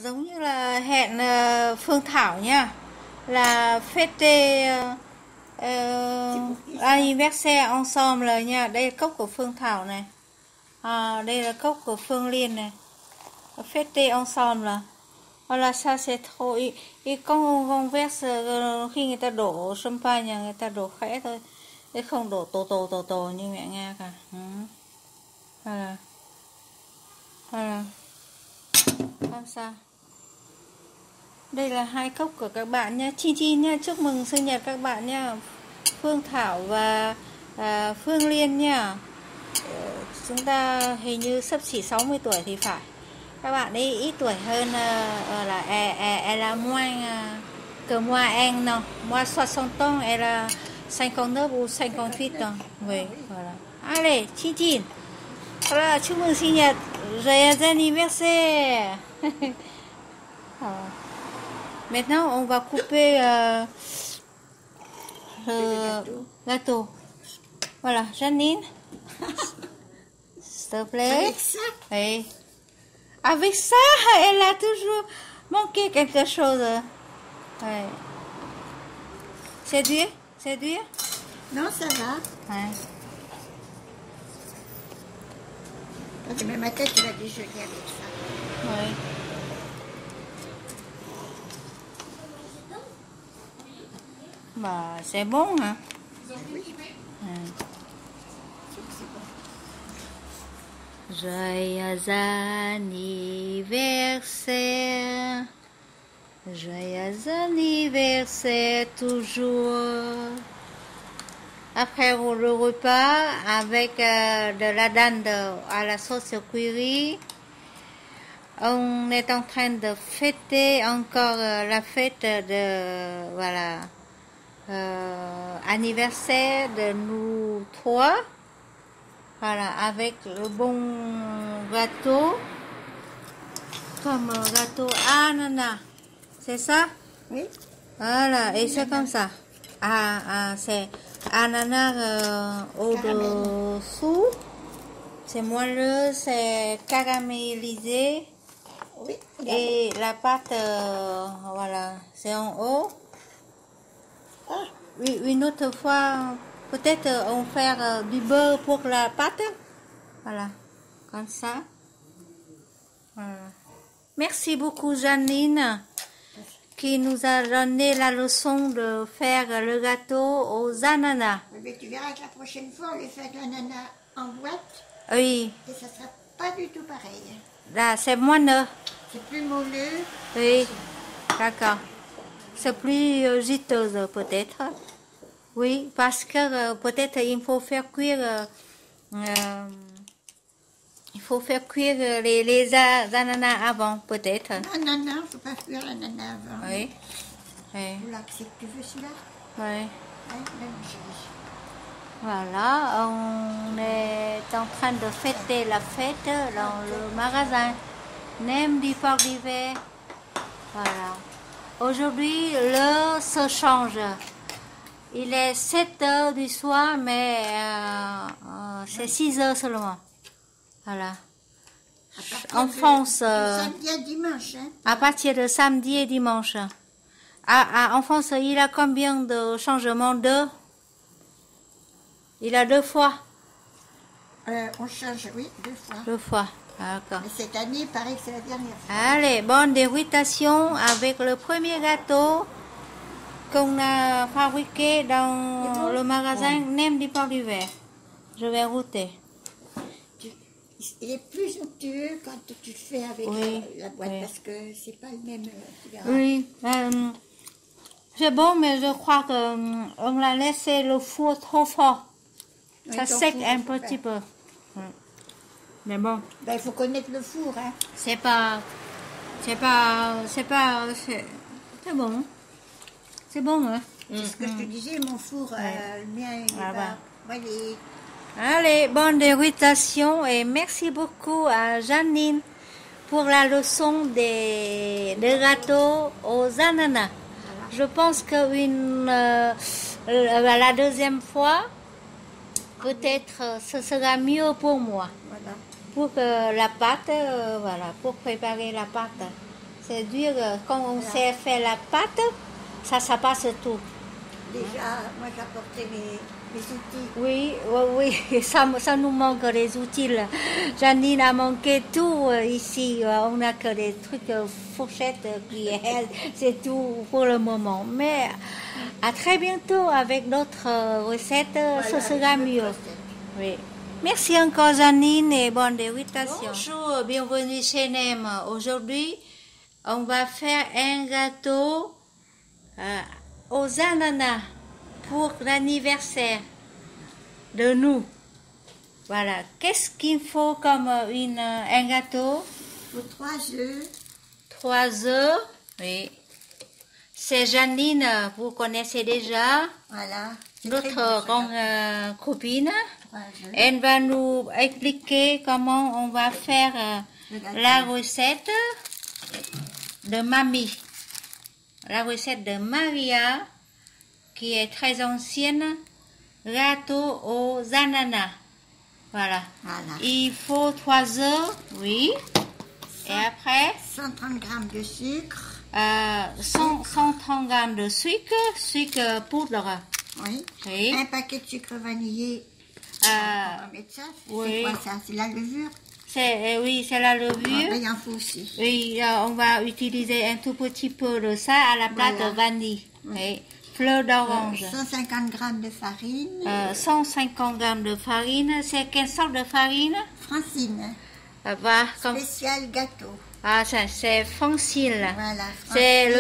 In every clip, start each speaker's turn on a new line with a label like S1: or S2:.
S1: Giống như là hẹn Phương Thảo nha, là fête anniversaire ensemble nha. Đây là cốc của Phương Thảo này, đây là cốc của Phương Liên này. Fête ensemble. Voilà, ça c'est trop. Et quand on verse, khi người ta đổ champagne, người ta đổ khẽ thôi, chứ không đổ tổ như mẹ Nga cả. Voilà. Voilà. Làm sao? Đây là 2 cốc của các bạn nha. Chi nha, chúc mừng sinh nhật các bạn nha. Phương Thảo và Phương Liên nha. Chúng ta hình như sắp xỉ 60 tuổi thì phải. Các bạn ấy ít tuổi hơn là elle a moins que moi anh non. Moi 60 ans, elle a 59 ou 58 ans. Oui, voilà. Allez, Chi. Voilà, chúc mừng sinh nhật. Joyeux anniversaire. Maintenant, on va couper le gâteau. Voilà, Janine. S'il te plaît.
S2: Avec ça?
S1: Oui. Avec ça, elle a toujours manqué quelque chose. Ouais. C'est dur? C'est dur?
S2: Non, ça va.
S1: Ouais.
S2: Mais ma tête, il a déjeuné avec ça.
S1: Oui. Bah, c'est bon, hein?
S2: Oui.
S1: Joyeux anniversaire, joyeux anniversaire toujours. Après le repas avec de la dinde à la sauce curry, on est en train de fêter encore la fête de anniversaire de nous 3. Voilà, avec le bon gâteau, comme gâteau ananas, c'est ça?
S2: Oui.
S1: Voilà, et c'est comme ça. C'est ananas au-dessous, c'est moelleux, c'est caramélisé.
S2: Oui.
S1: Et la pâte, voilà, c'est en haut.
S2: Ah.
S1: Oui, une autre fois, peut-être on faire du beurre pour la pâte. Voilà, comme ça. Voilà. Merci beaucoup, Janine, qui nous a donné la leçon de faire le gâteau aux ananas.
S2: Mais tu verras que la prochaine fois, on les fait avec l'ananas en boîte.
S1: Oui,
S2: Et ça sera pas du tout pareil.
S1: là, c'est moelleux.
S2: C'est plus moelleux.
S1: Oui, d'accord. C'est plus juteux, peut-être. Oui, parce que peut-être il faut faire cuire, les ananas avant, peut-être.
S2: Non, faut pas cuire l'ananas avant.
S1: Oui. Oui.
S2: Oula, c'est que tu veux celui-là?
S1: Oui.
S2: Ouais, même chérie.
S1: Voilà, on est en train de fêter la fête dans le magasin Nem du Port d'Hiver. Voilà. Aujourd'hui, l'heure se change. Il est 7 heures du soir, mais c'est 6 heures seulement. Voilà. En France,
S2: Samedi à dimanche, hein?
S1: à partir de samedi et dimanche. En France, il a combien de changements d'heure? Il a 2 fois.
S2: On change, oui, 2 fois.
S1: 2 fois, d'accord.
S2: Mais cette année, il paraît que c'est la dernière fois.
S1: Allez, bonne dégustation avec le premier gâteau qu'on a fabriqué dans le magasin Nem du Port d'Hiver. Je vais goûter.
S2: Il est plus onctueux quand tu le fais avec la boîte,
S1: oui.
S2: parce que c'est pas le même.
S1: Oui, c'est bon, mais je crois qu'on a laissé le four trop fort. Ça sec un petit peu. Mais bon.
S2: Ben, il faut connaître le four, hein.
S1: C'est bon. C'est bon, hein.
S2: C'est ce que je te disais, mon four, le mien, il va.
S1: Allez, bonne dégustation et merci beaucoup à Janine pour la leçon des gâteaux aux ananas. Je pense que la deuxième fois, peut-être ce sera mieux pour moi.
S2: Voilà.
S1: pour que la pâte, voilà, pour préparer la pâte. C'est dur, quand on sait faire la pâte, ça passe tout.
S2: Déjà, moi j'apportais mes outils.
S1: Oui, oui, oui, ça nous manque les outils. Là. Janine a manqué tout ici. On n'a que des trucs, fourchettes, cuillères, c'est tout pour le moment. Mais à très bientôt avec d'autres recettes, ce sera mieux. Oui. Merci encore Janine et bonne dégustation. Bonjour, bienvenue chez Nem. Aujourd'hui, on va faire un gâteau aux ananas pour l'anniversaire de nous. Voilà. Qu'est-ce qu'il faut comme un gâteau?
S2: Il faut 3 œufs.
S1: 3 œufs. Oui. C'est Janine, vous connaissez déjà.
S2: Voilà.
S1: Notre grande copine.
S2: 3 œufs.
S1: Elle va nous expliquer comment on va faire la recette de Mamie. La recette de Maria, qui est très ancienne, gâteau aux ananas. Voilà. Il faut 3 œufs, oui. Et après
S2: 130 g de sucre.
S1: 130 g de sucre poudre.
S2: Oui.
S1: Oui.
S2: Un paquet de sucre vanillé. On va mettre ça.
S1: Oui.
S2: C'est quoi ça? C'est la levure?
S1: Oui, c'est la levure.
S2: Ah, il en faut aussi.
S1: Oui, on va utiliser un tout petit peu de ça à la place de vanille. Oui. Fleur d'orange.
S2: 150 g de farine.
S1: 150 g de farine. C'est quelle sorte de farine?
S2: Francine.
S1: Spécial
S2: gâteau.
S1: Ah, c'est Francine.
S2: Voilà.
S1: C'est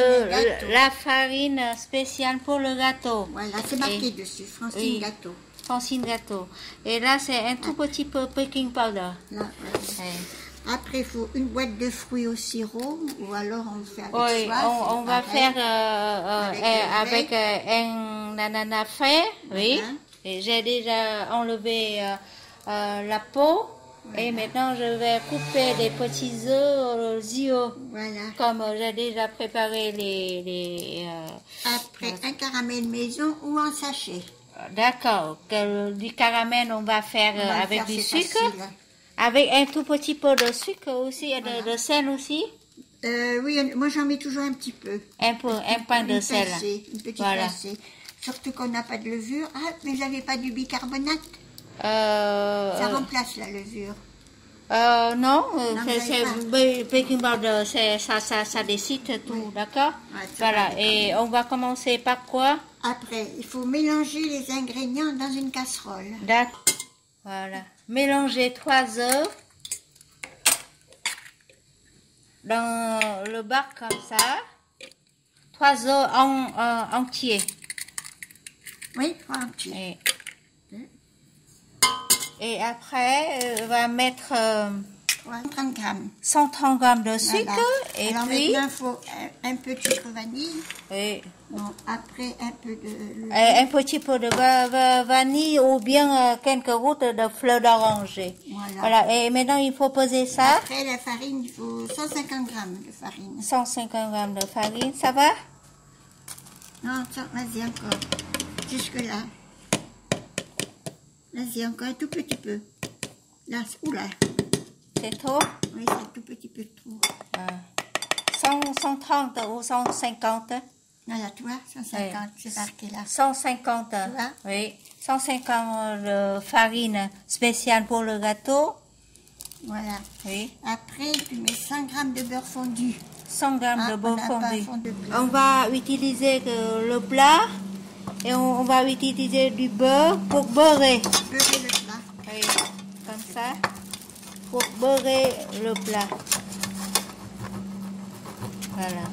S1: la farine spéciale pour le gâteau.
S2: Voilà, c'est marqué dessus. Francine gâteau.
S1: Francine gâteau. Et là, c'est un tout petit peu baking powder.
S2: Là, Après, il faut une boîte de fruits au sirop, ou alors on fait avec
S1: oui,
S2: soif.
S1: on va faire avec un ananas frais, oui. Et j'ai déjà enlevé la peau. Et maintenant, je vais couper des petits œufs,
S2: Voilà.
S1: comme j'ai déjà préparé les
S2: Après, un caramel maison ou en sachet.
S1: D'accord. Du caramel, on va faire avec du sucre.
S2: Facile.
S1: Avec un tout petit peu de sucre aussi, et de sel aussi.
S2: Oui, moi j'en mets toujours un petit peu.
S1: Un pain de sel.
S2: Une petite pincée. Surtout qu'on n'a pas de levure. Ah, mais j'avais pas du bicarbonate. Ça remplace la levure.
S1: Non, c'est baking powder, ça décide tout, d'accord?
S2: Ouais,
S1: voilà, et on va commencer par quoi?
S2: Après, il faut mélanger les ingrédients dans une casserole.
S1: D'accord. Voilà. Mélanger 3 œufs dans le bac comme ça. 3 œufs entiers.
S2: Oui, 3 entiers.
S1: Et après, on va mettre
S2: 130 g.
S1: 130 g de sucre. Voilà. Et
S2: alors
S1: puis,
S2: maintenant, il faut un peu de sucre vanille.
S1: Oui.
S2: Bon, après, un peu de...
S1: un petit peu de vanille ou bien quelques gouttes de fleur d'orange. Voilà. Et maintenant, il faut peser ça.
S2: Après, la farine, il faut 150 g de farine.
S1: 150 g de farine, ça va?
S2: Non, vas-y encore. Jusque-là. Vas-y, encore un tout petit peu. Là, oula.
S1: C'est trop?
S2: Oui, c'est un tout petit peu trop.
S1: 130 ou 150?
S2: Non, là, tu vois, 150, c'est marqué là.
S1: 150,
S2: tu vois?
S1: Oui. 150 de farine spéciale pour le gâteau.
S2: Voilà.
S1: Oui.
S2: Après, tu mets 100 g de beurre fondu.
S1: 100 g de beurre fondu. On va utiliser le plat et on va utiliser du beurre pour beurrer.
S2: Beurrer le plat.
S1: Oui, comme ça, pour beurrer le plat. Voilà.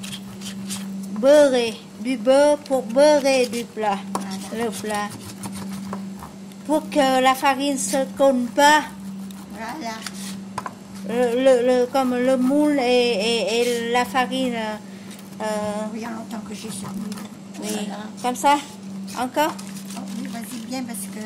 S1: Beurrer, du beurre pour beurrer du plat. Voilà. Le plat. Pour que la farine ne se colle pas.
S2: Voilà.
S1: Comme le moule et la farine.
S2: Oui, il y a longtemps que j'ai ce moule.
S1: Oui,
S2: voilà.
S1: Comme ça. Encore?
S2: Oh, oui, vas-y bien parce que...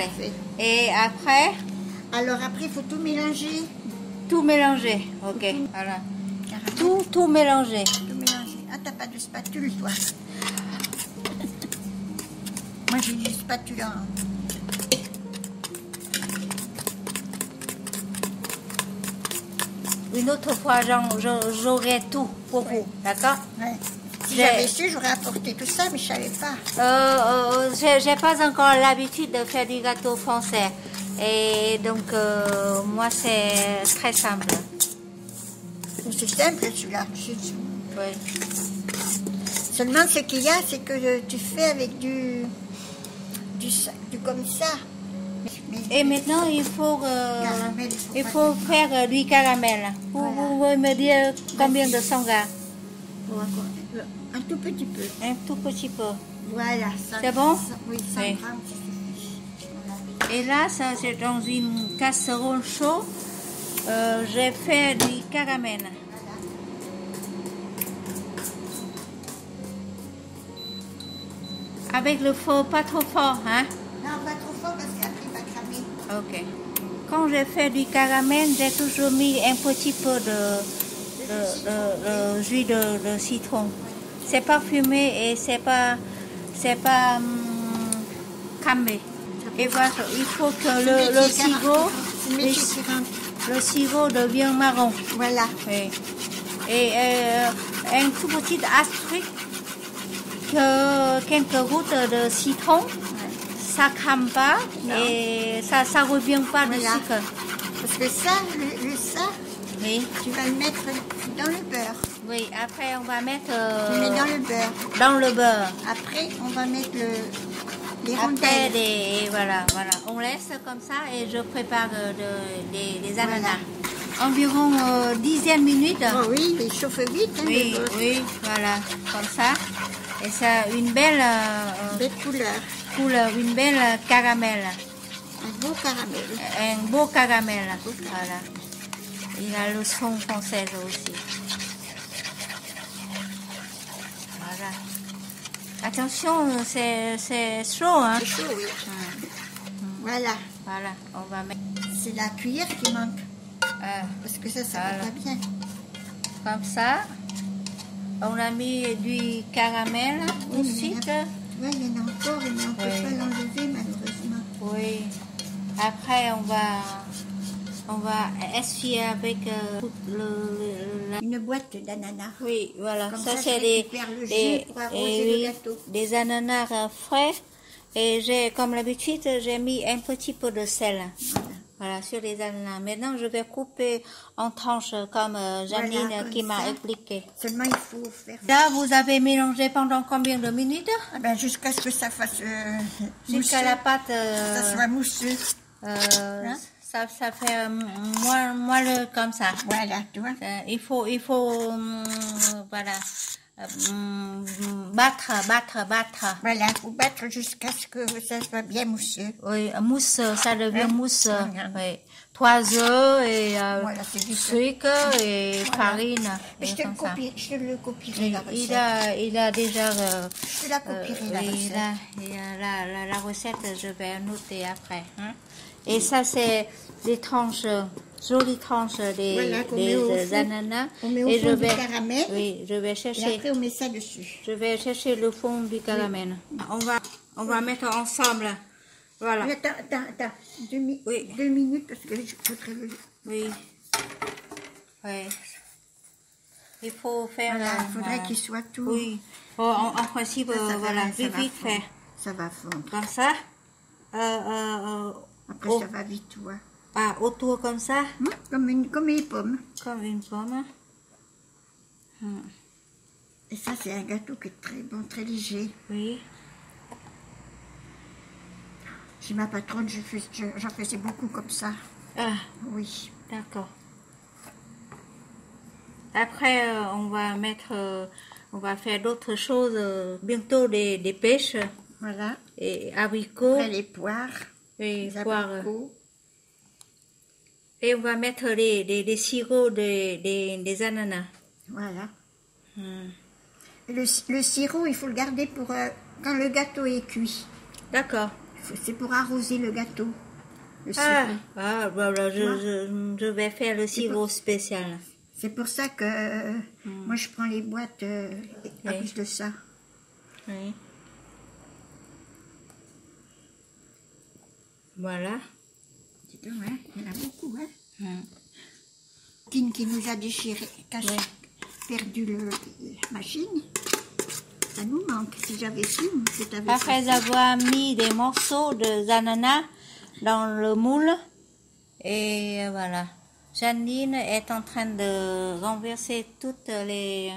S1: Allez.
S2: Parfait.
S1: Et après,
S2: Alors après, il faut tout mélanger.
S1: tout mélanger. Ok, voilà.
S2: Carrément.
S1: Tout mélanger.
S2: Tout mélanger. Ah, t'as pas de spatule, toi. Moi, j'ai une spatule en...
S1: Une autre fois, j'aurai tout pour vous, d'accord?
S2: Ouais. Si
S1: J'ai-
S2: j'avais su, j'aurais apporté tout ça, mais je savais pas.
S1: J'ai pas encore l'habitude de faire du gâteau français. Et donc, moi, c'est très simple.
S2: C'est simple, celui-là.
S1: Oui.
S2: Seulement, ce qu'il y a, c'est que tu fais avec du comme ça. Mais
S1: Et maintenant, il faut,
S2: caramel,
S1: il faut faire du caramel. Vous,
S2: Voilà.
S1: vous pouvez me dire combien de 100 grammes?
S2: un tout petit peu.
S1: Un tout petit peu.
S2: Voilà.
S1: C'est bon?
S2: Oui, 100
S1: Oui.
S2: grammes, ça suffit. Voilà.
S1: Et là, ça, c'est dans une casserole chaude. J'ai fait du caramel. Avec le feu pas trop fort, hein?
S2: Non, pas trop fort parce qu'après, il va cramer.
S1: Ok. Quand j'ai fait du caramel, j'ai toujours mis un petit peu de jus de citron. C'est pas fumé et c'est pas camé. Et voilà, il faut que le sirop,
S2: C'est le métier qui rentre.
S1: le sirop devient marron.
S2: Voilà.
S1: Oui. Et un tout petit asterisk, que quelques gouttes de citron, ça crame pas
S2: Non.
S1: et ça revient pas de
S2: Voilà.
S1: sucre.
S2: Parce que ça, ça,
S1: Oui.
S2: tu vas le mettre dans le beurre.
S1: Oui, après on va mettre
S2: Tu mets dans le beurre.
S1: dans le beurre.
S2: Après, on va mettre les
S1: Après,
S2: rondelles.
S1: voilà. On laisse comme ça et je prépare des ananas. Environ 10e minute.
S2: Oh oui, il chauffe vite. Hein, le
S1: Oui,
S2: beurre.
S1: oui, voilà, comme ça. Et ça, une belle
S2: Belle couleur.
S1: couleur, une belle caramel.
S2: Un beau caramel.
S1: Un beau caramel. Voilà. Il a le son français aussi. Voilà. Attention, c'est chaud, hein?
S2: C'est chaud, oui. Voilà.
S1: Voilà, on va mettre
S2: C'est la cuillère qui manque.
S1: euh,
S2: Parce que ça
S1: Voilà.
S2: va pas bien.
S1: comme ça. On a mis du caramel
S2: Oui,
S1: ensuite.
S2: Tu vois, il y en a encore, mais on ne peut
S1: Oui.
S2: pas l'enlever, malheureusement.
S1: Oui. Après, on va essuyer avec
S2: Une boîte d'ananas.
S1: oui, voilà.
S2: Comme
S1: Ça,
S2: ça,
S1: c'est
S2: je récupère le jus pour arroser le gâteau.
S1: des ananas frais. Et comme l'habitude, j'ai mis un petit peu de sel. Voilà, sur les ananas. Maintenant, je vais couper en tranches comme Janine
S2: Voilà,
S1: qui
S2: comme
S1: m'a
S2: ça.
S1: expliqué.
S2: Seulement, il faut faire...
S1: Là, vous avez mélangé pendant combien de minutes?
S2: Ah ben, jusqu'à ce que ça fasse
S1: Jusqu'à la pâte.
S2: que ça soit mousseux. Hein?
S1: Ça fait moelleux comme ça.
S2: Voilà, tu vois.
S1: Il faut voilà, battre.
S2: Voilà, il faut battre jusqu'à ce que ça soit bien mousseux.
S1: Oui, mousse, ça devient
S2: Hein?
S1: mousse.
S2: Regarde.
S1: Oui. 3 œufs et
S2: Voilà, c'est du
S1: sucre et farine. Et
S2: Je te,
S1: comme ça.
S2: je te le copierai, la recette.
S1: Il a déjà
S2: Je te la copierai, la recette.
S1: la recette, je vais noter après. Hein. Et ça, c'est des tranches, jolies tranches
S2: Voilà, qu'on met au
S1: des
S2: fond.
S1: ananas.
S2: On met au
S1: Et
S2: fond
S1: je
S2: du
S1: vais,
S2: caramel.
S1: oui, je vais
S2: Et
S1: chercher.
S2: après, on met ça dessus.
S1: Je vais chercher le fond du caramel. On va mettre ensemble. Voilà.
S2: Mais attends.
S1: Oui.
S2: 2 minutes parce que je voudrais le...
S1: Oui. Oui. Il faut faire.
S2: Voilà, il faudrait qu'il soit tout...
S1: Oui. En principe,
S2: Ça va,
S1: voilà,
S2: ça va
S1: vite
S2: fondre.
S1: fait.
S2: Ça va fondre.
S1: Comme ça.
S2: Après,
S1: Oh.
S2: ça va vite, tu vois.
S1: Autour comme ça.
S2: Comme les pommes.
S1: Comme une pomme.
S2: Et ça, c'est un gâteau qui est très bon, très léger.
S1: Oui.
S2: Chez ma patronne, j'en faisais beaucoup comme ça.
S1: Ah,
S2: Oui.
S1: d'accord. Après, on va faire d'autres choses. Bientôt des pêches
S2: Voilà.
S1: et haricots
S2: Après, les poires,
S1: et
S2: les
S1: poires.
S2: abricots.
S1: Et on va mettre des sirops des ananas.
S2: Voilà.
S1: Hmm.
S2: Le sirop, il faut le garder pour quand le gâteau est cuit.
S1: D'accord.
S2: Il C'est pour arroser le gâteau. Le
S1: Ah,
S2: sirop.
S1: voilà, je vais faire le sirop spécial.
S2: C'est pour ça que moi je prends les boîtes à cause de ça.
S1: Oui. Voilà.
S2: Dis donc, hein, il y en a beaucoup, hein. Tine qui nous a déchiré, perdu la machine. Ça nous manque. Si j'avais su, c'est avec
S1: Après avoir mis des morceaux d'ananas dans le moule, et voilà. Janine est en train de renverser toutes les,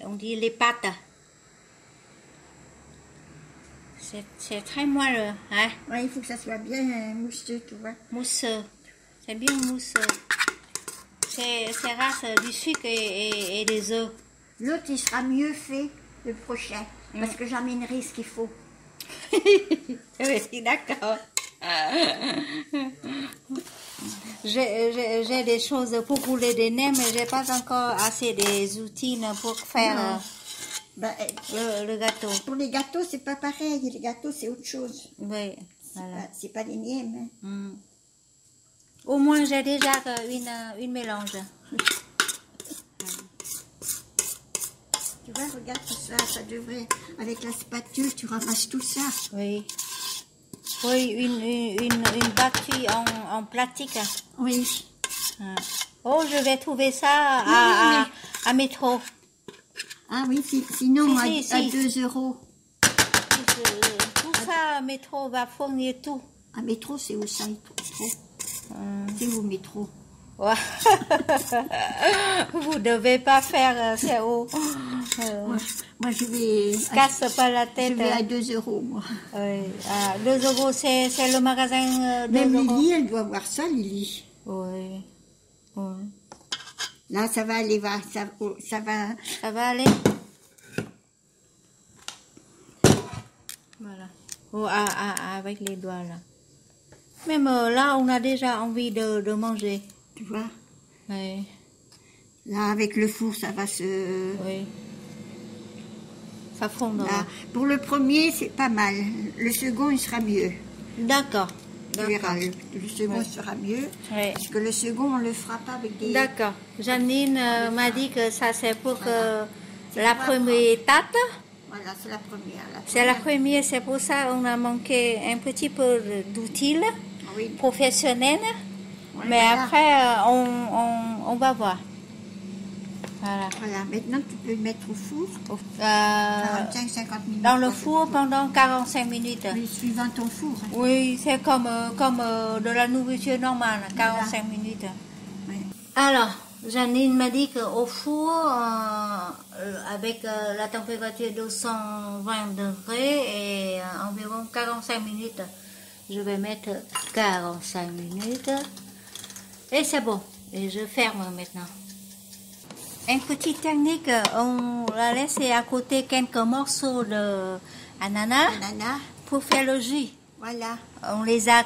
S1: on dit les pâtes. C'est très moelleux, hein?
S2: Ouais, il faut que ça soit bien mousseux, tu vois.
S1: Mousseux. C'est bien mousseux. C'est race du sucre et des œufs.
S2: L'autre, il sera mieux fait le prochain, parce que j'amènerai ce qu'il faut.
S1: Oui, d'accord. J'ai des choses pour rouler des nems, mais j'ai pas encore assez des outils pour faire le gâteau.
S2: Pour les gâteaux, c'est pas pareil. Les gâteaux, c'est autre chose.
S1: Oui, voilà.
S2: C'est pas les nems. Hein.
S1: Au moins, j'ai déjà une mélange.
S2: Tu vois, regarde tout ça, ça devrait, avec la spatule, tu ramasses tout ça.
S1: Oui. Oui, une batterie en plastique.
S2: Oui.
S1: Oh, je vais trouver ça à métro.
S2: Ah oui, sinon à 2 €.
S1: Tout ça, métro va fournir tout.
S2: À métro, c'est où ça? C'est où métro?
S1: Ouais. Vous devez pas faire CO.
S2: Moi, je vais.
S1: Casse pas la tête.
S2: Je vais à 2 €, moi.
S1: Oui. 2 €, c'est le magasin.
S2: Même Lily, elle doit voir ça, Lily.
S1: Oui. Oui.
S2: Là, ça va aller, ça va.
S1: Ça va aller? Voilà. Oh, avec les doigts là. Même là, on a déjà envie de manger.
S2: Tu vois?
S1: Oui.
S2: Là, avec le four, ça va se...
S1: Oui. Ça fondra.
S2: Là, pour le premier, c'est pas mal. Le second, il sera mieux.
S1: D'accord.
S2: Tu verras, le second sera mieux.
S1: Oui.
S2: Parce que le second, on le fera pas avec des...
S1: D'accord. Janine m'a dit que ça, c'est pour la première tarte.
S2: Voilà, c'est la première.
S1: C'est la première, c'est pour ça qu'on a manqué un petit peu d'outils professionnels.
S2: Ouais,
S1: mais
S2: voilà.
S1: après, on va voir. Voilà.
S2: Voilà, maintenant tu peux le mettre au four. 45-50 minutes.
S1: Dans le four pendant 45 minutes.
S2: Oui, suivant ton four. Hein.
S1: Oui, c'est comme de la nourriture normale, 45 minutes.
S2: Oui.
S1: Alors, Janine m'a dit qu'au four, avec la température de 120 degrés et environ 45 minutes, je vais mettre 45 minutes. Et c'est bon. Et je ferme maintenant. Une petite technique, on la laisse à côté quelques morceaux d'ananas pour faire le jus.
S2: Voilà.
S1: On les a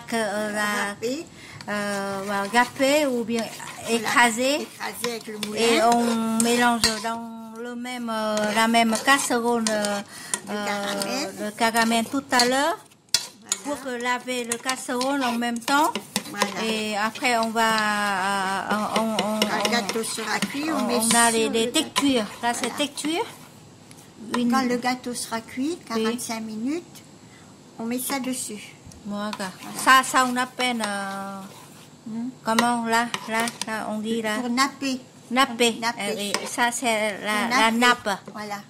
S1: gâpés ou bien écrasés.
S2: Écrasés avec le moulin.
S1: Et on mélange dans la même casserole de caramel tout à l'heure. Pour laver le casserole en même temps.
S2: Voilà.
S1: Et après, on va...
S2: le gâteau sera cuit,
S1: on a les textures. Là, c'est texture.
S2: Quand le gâteau sera cuit, 45 minutes, on met ça dessus.
S1: Voilà. Ça, on appelle... comment, là, on dit là...
S2: Pour napper.
S1: Napper. Ça, c'est la nappe.
S2: Voilà.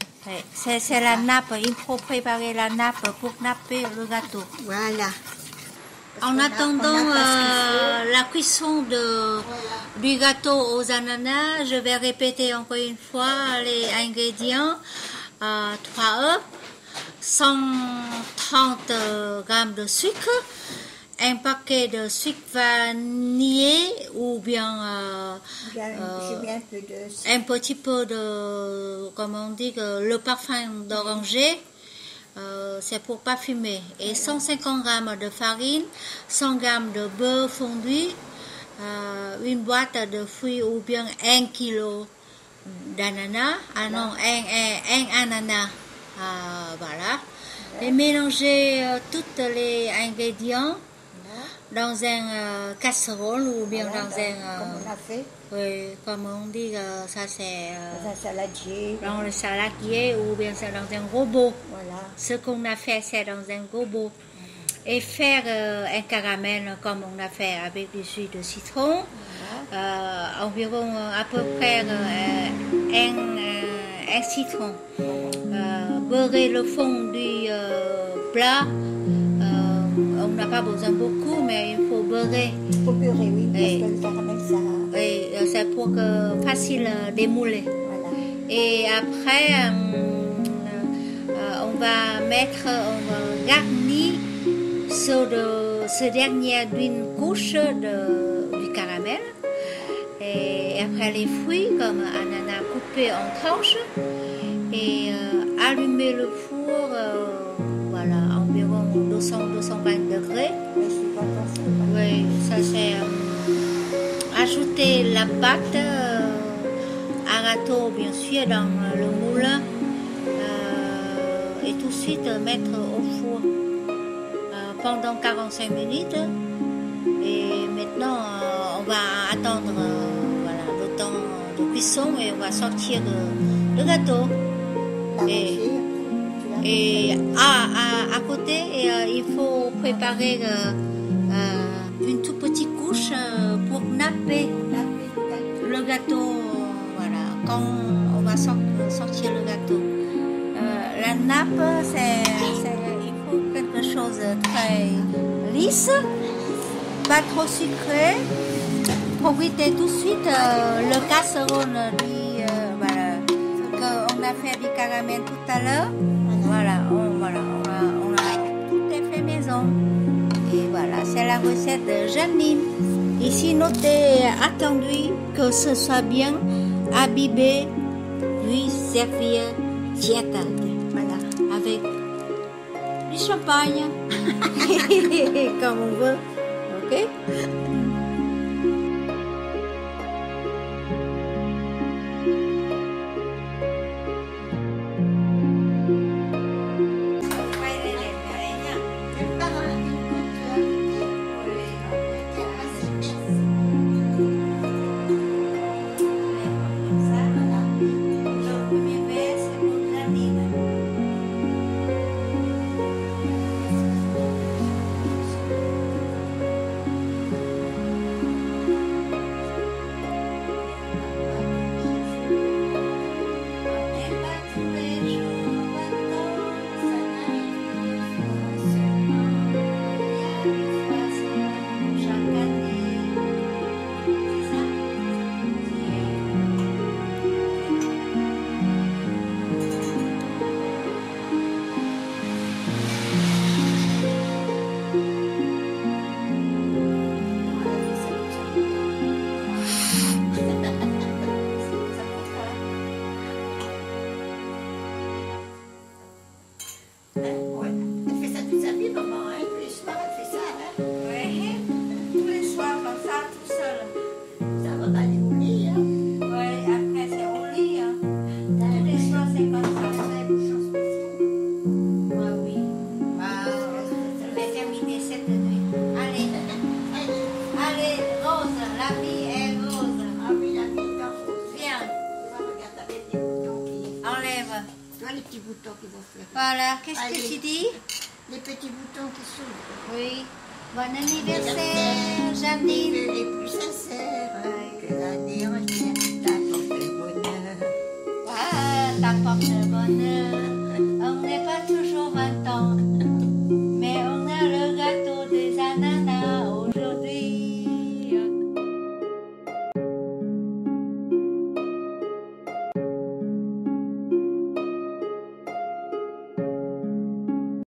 S1: C'est la nappe. Il faut préparer la nappe pour napper le gâteau.
S2: Voilà.
S1: En attendant la cuisson du gâteau aux ananas, je vais répéter encore une fois les ingrédients. 3 œufs, 130 g de sucre, un paquet de sucre vanillé ou bien un petit peu de, comment on dit, le parfum d'oranger. C'est pour parfumer. Et 150 g de farine, 100 g de beurre fondu, une boîte de fruits ou bien 1 kg d'ananas. Ah non, un ananas. Voilà. Et mélanger tous les ingrédients dans un casserole ou bien dans un...
S2: comme on a fait.
S1: Oui, comme on dit, ça c'est...
S2: Dans un saladier.
S1: Dans le saladier ou bien c'est dans un robot.
S2: Voilà.
S1: Ce qu'on a fait, c'est dans un robot. Et faire un caramel comme on a fait avec du jus de citron. Environ à peu près un citron. Beurrer le fond du plat. On n'a pas besoin beaucoup, mais il faut beurrer.
S2: Il faut beurrer, oui, parce que le caramel, ça...
S1: Oui, c'est pour que facile démouler.
S2: Voilà.
S1: Et après, on va garnir ce dernier d'une couche du caramel. Et après les fruits, comme ananas coupé en tranches. Et allumer le four, voilà, environ 200-220 degrés. Oui, ça c'est... ajouter la pâte à râteau, bien sûr, dans le moule. Et tout de suite mettre au four pendant 45 minutes. Et maintenant, on va attendre voilà, le temps de cuisson et on va sortir le gâteau. Et à côté, il faut préparer une toute petite couche pour napper le gâteau. Voilà, quand on va sortir le gâteau. La nappe, il faut quelque chose de très lisse, pas trop sucré. Profitez tout de suite le casserole voilà, qu'on a fait du caramel tout à l'heure. Voilà, on a tout est fait maison. Et voilà, c'est la recette de Janine. Ici, notez, attendu que ce soit bien imbibé, puis servir tiède. Voilà, avec du champagne, comme on veut. Ok?
S2: Les petits boutons qui vont faire.
S1: Voilà, qu'est-ce que tu dis?
S2: Les petits boutons qui s'ouvrent.
S1: Oui. Bon anniversaire, Janine.